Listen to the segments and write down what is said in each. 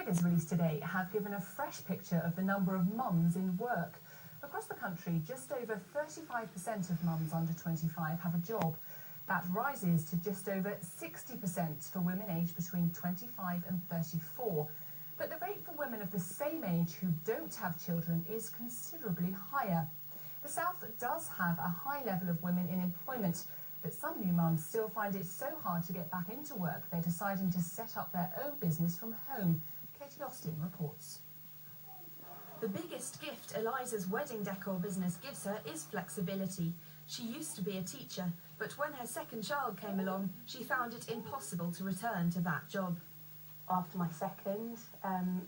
Figures released today have given a fresh picture of the number of mums in work. Across the country, just over 35% of mums under 25 have a job. That rises to just over 60% for women aged between 25 and 34. But the rate for women of the same age who don't have children is considerably higher. The South does have a high level of women in employment, but some new mums still find it so hard to get back into work they're deciding to set up their own business from home. Katie Austin reports. The biggest gift Eliza's wedding decor business gives her is flexibility. She used to be a teacher, but when her second child came along, she found it impossible to return to that job. After my second,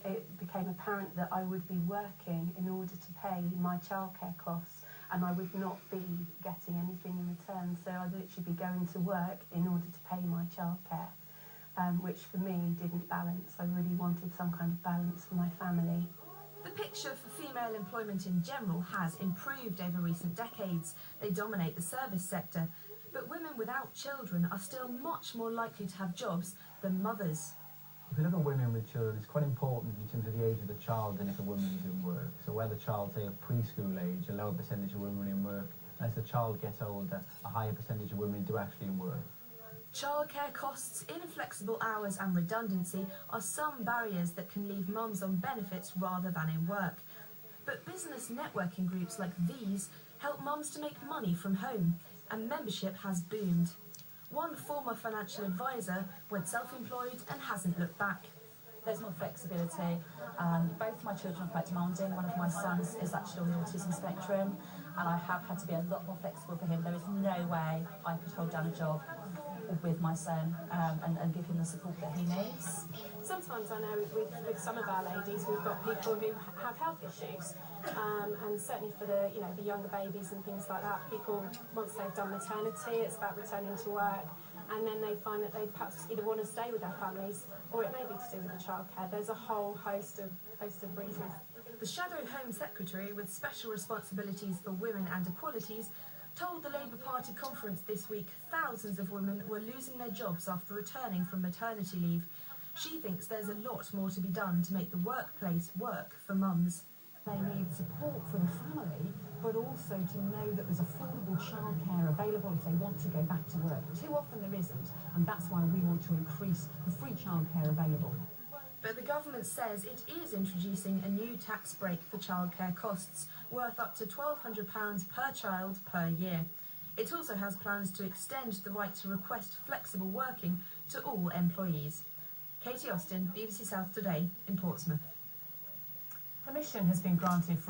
it became apparent that I would be working in order to pay my childcare costs, and I would not be getting anything in return. So I'd literally be going to work in order to pay my childcare, which for me didn't balance. I really wanted some kind of balance for my family. The picture for female employment in general has improved over recent decades. They dominate the service sector, but women without children are still much more likely to have jobs than mothers. If you look at women with children, it's quite important in terms of the age of the child and if a woman is in work. So where the child, say, of preschool age, a lower percentage of women in work. As the child gets older, a higher percentage of women do actually in work. Childcare costs, inflexible hours and redundancy are some barriers that can leave mums on benefits rather than in work. But business networking groups like these help mums to make money from home, and membership has boomed. One former financial advisor went self-employed and hasn't looked back. There's more flexibility. Both my children are quite demanding. One of my sons is actually on the autism spectrum, and I have had to be a lot more flexible for him. There is no way I could hold down a job with my son and give him the support that he needs. Sometimes I know with some of our ladies we've got people who have health issues, and certainly for the younger babies and things like that, people, once they've done maternity, it's about returning to work, and then they find that they perhaps either want to stay with their families or it may be to do with the childcare. There's a whole host of reasons. The Shadow Home Secretary with special responsibilities for women and equalities told the Labour Party conference this week thousands of women were losing their jobs after returning from maternity leave. She thinks there's a lot more to be done to make the workplace work for mums. They need support for the family, but also to know that there's affordable childcare available if they want to go back to work. Too often there isn't, and that's why we want to increase the free childcare available. But the government says it is introducing a new tax break for childcare costs, worth up to £1,200 per child per year. It also has plans to extend the right to request flexible working to all employees. Katie Austin, BBC South Today in Portsmouth. Permission has been granted for